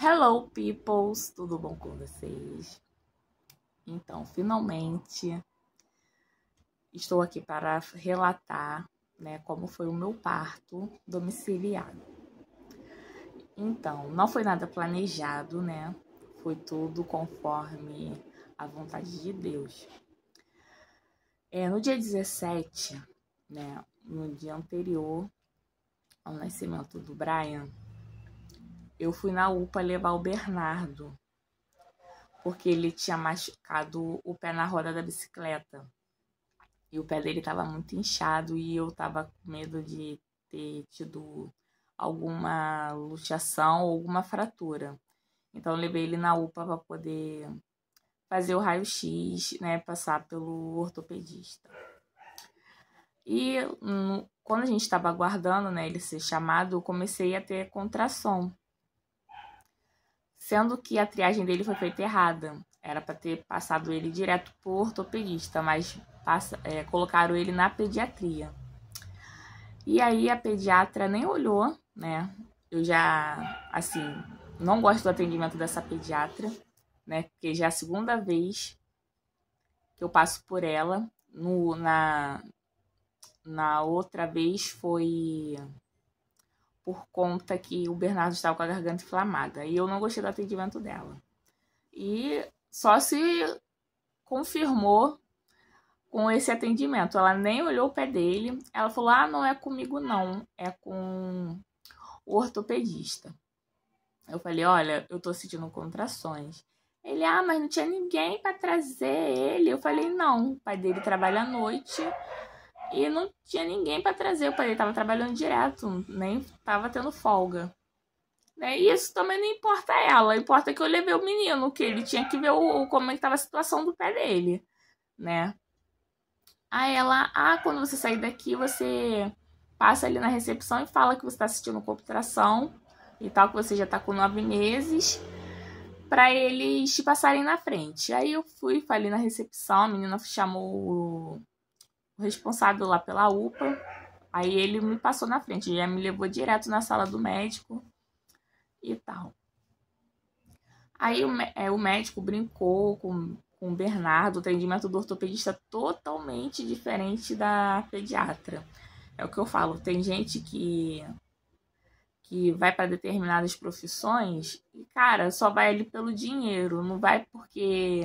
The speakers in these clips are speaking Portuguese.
Hello, peoples! Tudo bom com vocês? Então, finalmente estou aqui para relatar, como foi o meu parto domiciliar. Então, não foi nada planejado, Foi tudo conforme a vontade de Deus. No dia 17, no dia anterior ao nascimento do Brian, eu fui na UPA levar o Bernardo, porque ele tinha machucado o pé na roda da bicicleta. E o pé dele estava muito inchado e eu estava com medo de ter tido alguma luxação ou alguma fratura. Então eu levei ele na UPA para poder fazer o raio-x, passar pelo ortopedista. E quando a gente estava aguardando, ele ser chamado, eu comecei a ter contração. Sendo que a triagem dele foi feita errada. Era para ter passado ele direto pro ortopedista, mas colocaram ele na pediatria. E aí a pediatra nem olhou, Eu já, assim, não gosto do atendimento dessa pediatra, Porque já é a segunda vez que eu passo por ela. Na outra vez foi por conta que o Bernardo estava com a garganta inflamada. E eu não gostei do atendimento dela. E só se confirmou com esse atendimento. Ela nem olhou o pé dele. Ela falou, não é comigo não, é com o ortopedista. Eu falei, olha, eu tô sentindo contrações. Ele, mas não tinha ninguém para trazer ele. Eu falei, não, o pai dele trabalha à noite e não tinha ninguém para trazer. O pai dele tava trabalhando direto, nem tava tendo folga. E isso também não importa a ela, importa que eu levei o menino, que ele tinha que ver como é que tava a situação do pé dele, Aí ela, quando você sair daqui, você passa ali na recepção e fala que você tá assistindo contração e tal, que você já tá com 9 meses, pra eles te passarem na frente. Aí eu fui, falei na recepção, a menina chamou o responsável lá pela UPA, aí ele me passou na frente, já me levou direto na sala do médico e tal. Aí o médico brincou com o Bernardo, o atendimento do ortopedista totalmente diferente da pediatra. É o que eu falo, tem gente que vai para determinadas profissões e, cara, só vai ali pelo dinheiro, não vai porque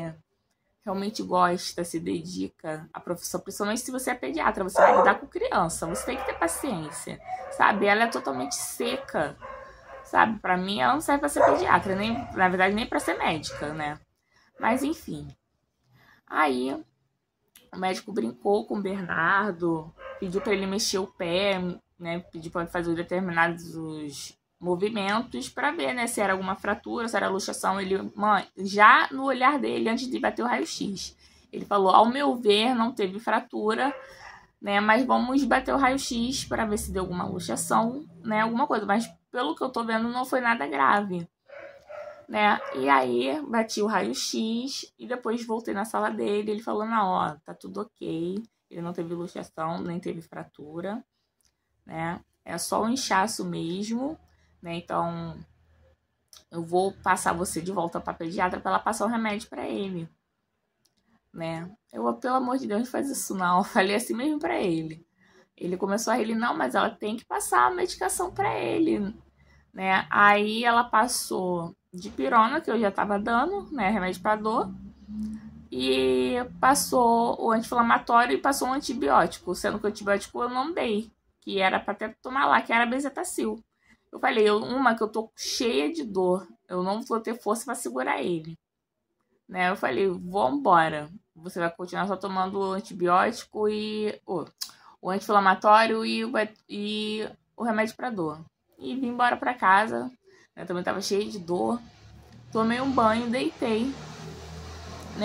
realmente gosta, se dedica à profissão, principalmente se você é pediatra, você vai lidar com criança, você tem que ter paciência, sabe? Ela é totalmente seca, sabe? Pra mim, ela não serve pra ser pediatra, nem, na verdade, nem pra ser médica, Mas, enfim. Aí, o médico brincou com o Bernardo, pediu pra ele mexer o pé, Pediu pra ele fazer determinados movimentos pra ver, se era alguma fratura, se era luxação. Ele, já no olhar dele, antes de bater o raio-x, ele falou, ao meu ver, não teve fratura, mas vamos bater o raio-x para ver se deu alguma luxação, alguma coisa. Mas pelo que eu tô vendo, não foi nada grave, E aí, bati o raio-x e depois voltei na sala dele. Ele falou, tá tudo ok. Ele não teve luxação, nem teve fratura, É só um inchaço mesmo, Então, eu vou passar você de volta pra pediatra para ela passar o remédio para ele, Eu, pelo amor de Deus, não faz isso não. Eu falei assim mesmo para ele. Ele começou a rir, não, mas ela tem que passar a medicação para ele, Aí ela passou dipirona, que eu já tava dando, remédio para dor, e passou o anti-inflamatório e passou um antibiótico, sendo que o antibiótico eu não dei, que era para até tomar lá, que era bezetacil. Eu falei, que eu tô cheia de dor, eu não vou ter força para segurar ele, Eu falei, vambora, você vai continuar só tomando o antibiótico e o anti-inflamatório e o remédio para dor. E vim embora para casa, eu também tava cheia de dor. Tomei um banho, deitei,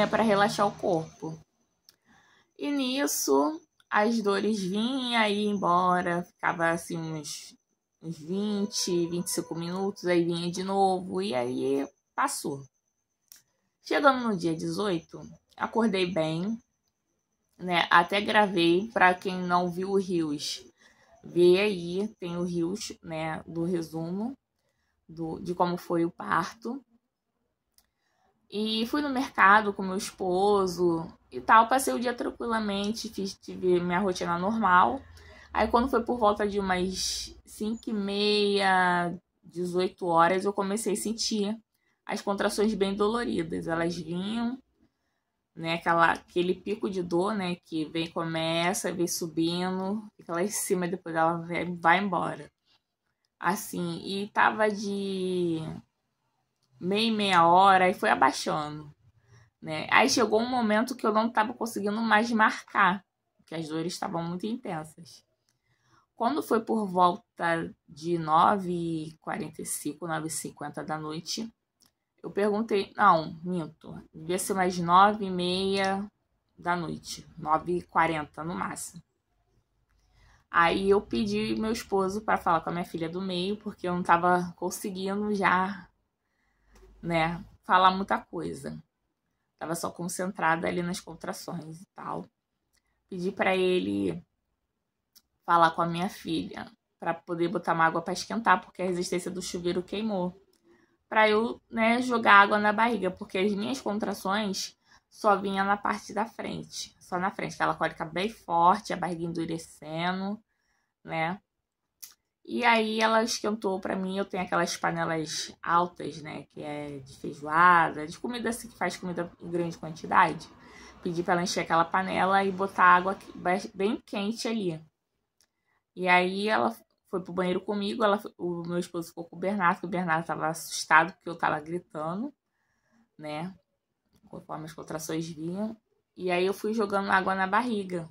para relaxar o corpo. E nisso, as dores vinham e ia embora, ficava assim uns 20, 25 minutos, aí vinha de novo, e aí passou. Chegando no dia 18, acordei bem, Até gravei, para quem não viu o Rios, vê aí, tem o Rios, do resumo. de como foi o parto. E fui no mercado com meu esposo e tal, passei o dia tranquilamente, tive minha rotina normal. Aí quando foi por volta de umas 5h30, 18 horas, eu comecei a sentir as contrações bem doloridas. Elas vinham, né, aquele pico de dor, né, que vem subindo, fica lá em cima e depois ela vai embora. Assim, e tava de meia hora e foi abaixando, né? Aí chegou um momento que eu não estava conseguindo mais marcar, porque as dores estavam muito intensas. Quando foi por volta de 9h45, 9h50 da noite, eu perguntei, não, minto, devia ser mais 9h30 da noite, 9h40 no máximo. Aí eu pedi meu esposo para falar com a minha filha do meio, porque eu não estava conseguindo já, né, falar muita coisa. Tava só concentrada ali nas contrações e tal. Pedi para ele falar com a minha filha para poder botar uma água para esquentar, porque a resistência do chuveiro queimou. Para eu, né, jogar água na barriga, porque as minhas contrações só vinha na parte da frente, só na frente, aquela cólica bem forte, a barriga endurecendo, né? E aí ela esquentou para mim, eu tenho aquelas panelas altas, né, que é de feijoada, de comida assim, que faz comida em grande quantidade. Pedi para ela encher aquela panela e botar água bem quente ali. E aí ela foi pro banheiro comigo, o meu esposo ficou com o Bernardo, que o Bernardo tava assustado porque eu tava gritando, né, conforme as contrações vinham. E aí eu fui jogando água na barriga.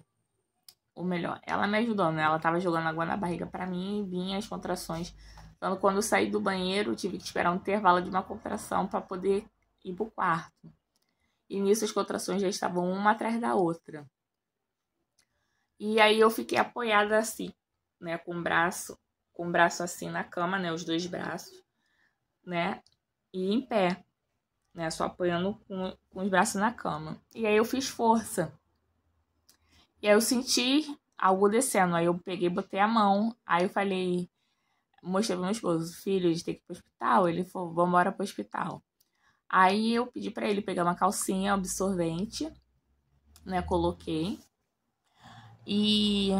Ou melhor, ela me ajudou, né? Ela tava jogando água na barriga pra mim e vinha as contrações. Então, quando eu saí do banheiro, eu tive que esperar um intervalo de uma contração para poder ir pro quarto. E nisso as contrações já estavam uma atrás da outra. E aí eu fiquei apoiada assim, né? Com o braço assim na cama, né? Os dois braços, né? E em pé, né? Só apoiando com os braços na cama. E aí eu fiz força. E aí eu senti algo descendo. Aí eu peguei, botei a mão. Aí eu falei, mostrei pro meu esposo, filho, a gente tem que ir pro hospital. Ele falou, vamos embora pro hospital. Aí eu pedi pra ele pegar uma calcinha absorvente, né? Coloquei. E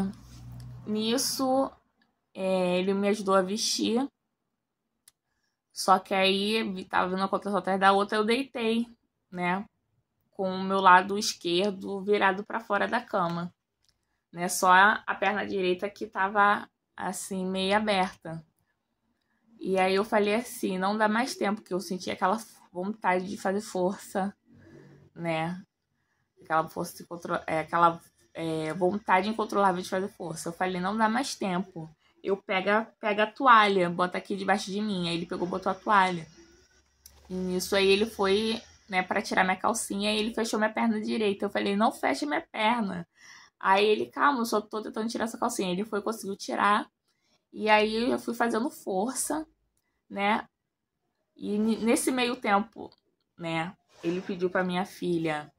nisso ele me ajudou a vestir. Só que aí tava vindo uma contração atrás da outra, eu deitei, né? Com o meu lado esquerdo virado pra fora da cama. Né? Só a perna direita que tava assim, meio aberta. E aí eu falei assim, não dá mais tempo, porque eu senti aquela vontade de fazer força, né? Aquela força vontade incontrolável de fazer força. Eu falei, não dá mais tempo. Eu pega a toalha, bota aqui debaixo de mim. Aí ele pegou, botou a toalha. E nisso aí ele foi, né, pra tirar minha calcinha e ele fechou minha perna direita. Eu falei, não fecha minha perna. Aí ele, calma, eu só tô tentando tirar essa calcinha. Ele foi, conseguiu tirar. E aí eu fui fazendo força, né? E nesse meio tempo, né? Ele pediu pra minha filha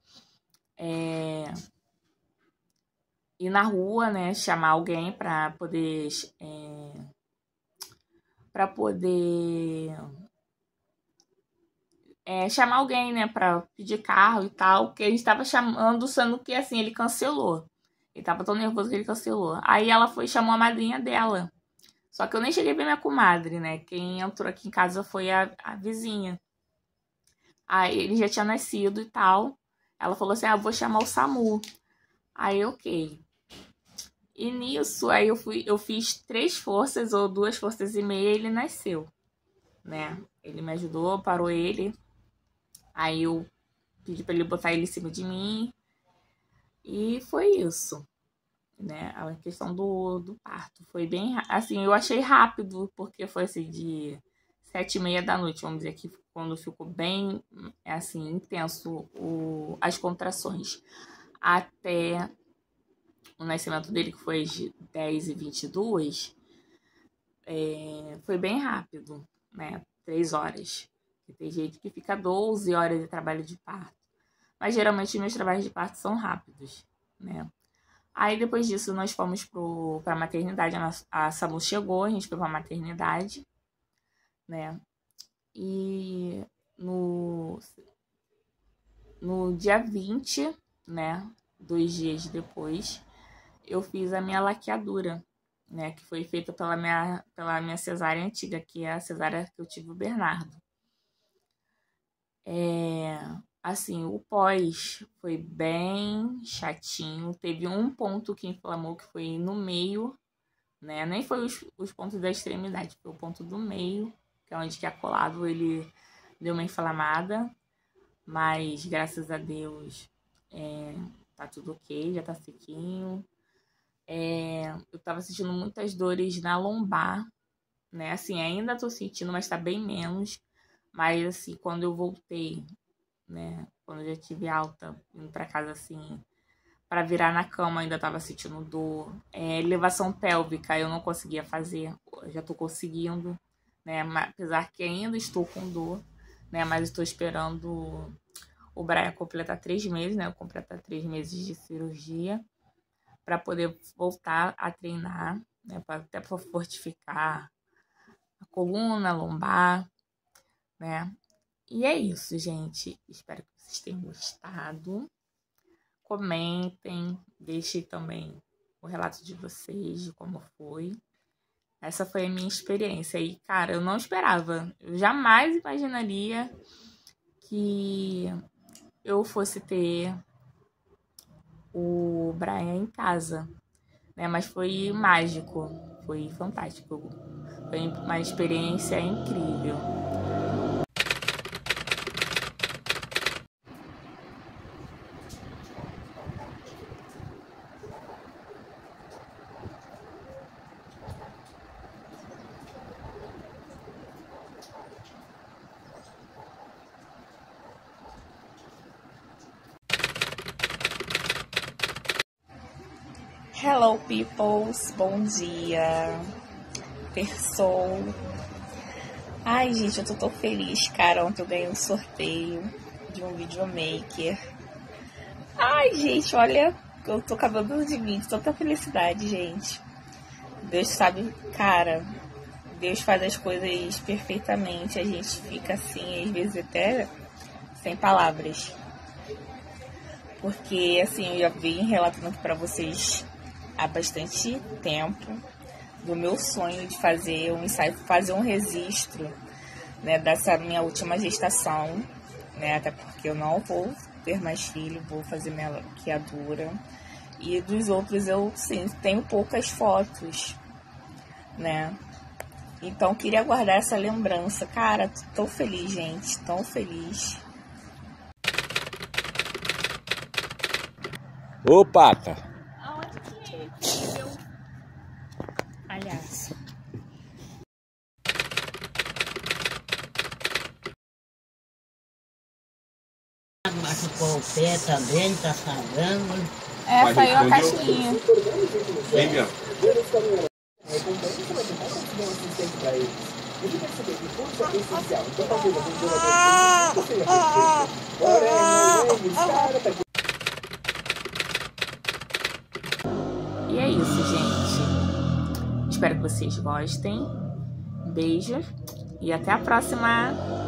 ir na rua, né? Chamar alguém pra poder... chamar alguém, né? Pra pedir carro e tal. Porque a gente tava chamando, sendo que, assim, ele cancelou. Ele tava tão nervoso que ele cancelou. Aí ela foi e chamou a madrinha dela. Só que eu nem cheguei a ver minha comadre, né? Quem entrou aqui em casa foi a vizinha. Aí ele já tinha nascido e tal. Ela falou assim, vou chamar o SAMU. Aí, ok. E nisso, aí eu fiz 3 forças ou 2 forças e meia e ele nasceu, né? Ele me ajudou, parou ele. Aí eu pedi pra ele botar ele em cima de mim. E foi isso, né? A questão do parto. Foi bem, assim, eu achei rápido, porque foi assim, de 7h30 da noite, vamos dizer, que quando ficou bem, assim, intenso as contrações, até o nascimento dele, que foi de 10h22, foi bem rápido, né? 3 horas. Tem gente que fica 12 horas de trabalho de parto. Mas geralmente meus trabalhos de parto são rápidos, né? Aí depois disso nós fomos pra maternidade, a SAMU chegou, a gente foi pra maternidade, né? E no dia 20, né, 2 dias depois, eu fiz a minha laqueadura, né, que foi feita pela minha cesárea antiga, que é a cesárea que eu tive o Bernardo. Assim, o pós foi bem chatinho. Teve um ponto que inflamou, que foi no meio, né? Nem foi os pontos da extremidade, foi o ponto do meio, que é onde que é colado, ele deu uma inflamada. Mas, graças a Deus, tá tudo ok, já tá sequinho. Eu tava sentindo muitas dores na lombar, né? Assim, ainda tô sentindo, mas tá bem menos. Mas, assim, quando eu voltei, né? Quando eu já tive alta, indo pra casa, assim, pra virar na cama, ainda tava sentindo dor. Elevação pélvica eu não conseguia fazer, eu já tô conseguindo, né? Apesar que ainda estou com dor, né? Mas estou esperando o Brian completar 3 meses, né? Eu completar 3 meses de cirurgia para poder voltar a treinar, né? Até para fortificar a coluna, a lombar, né? E é isso, gente. Espero que vocês tenham gostado. Comentem, deixem também o relato de vocês, de como foi. Essa foi a minha experiência. E, cara, eu não esperava. Eu jamais imaginaria que eu fosse ter o Brian em casa, né? Mas foi mágico, foi fantástico. Foi uma experiência incrível. Hello, peoples! Bom dia! Terçou! Ai, gente, eu tô tão feliz, cara. Ontem eu ganhei um sorteio de um videomaker. Ai, gente, olha, eu tô acabando de mim, de tanta felicidade, gente. Deus sabe, cara, Deus faz as coisas perfeitamente. A gente fica assim, às vezes até sem palavras. Porque, assim, eu já vim relatando aqui pra vocês há bastante tempo do meu sonho de fazer um ensaio, fazer um registro, né, dessa minha última gestação, né, até porque eu não vou ter mais filho, vou fazer minha laqueadura. E dos outros eu, sim, tenho poucas fotos, né, então queria guardar essa lembrança. Cara, tô feliz, gente, tão feliz. Ô, Paca! Aonde que deu? Palhaço. Machucou o pé também, tá sangrando. Saiu a caixinha. Vem, meu. E é isso, gente. Espero que vocês gostem. Beijos e até a próxima!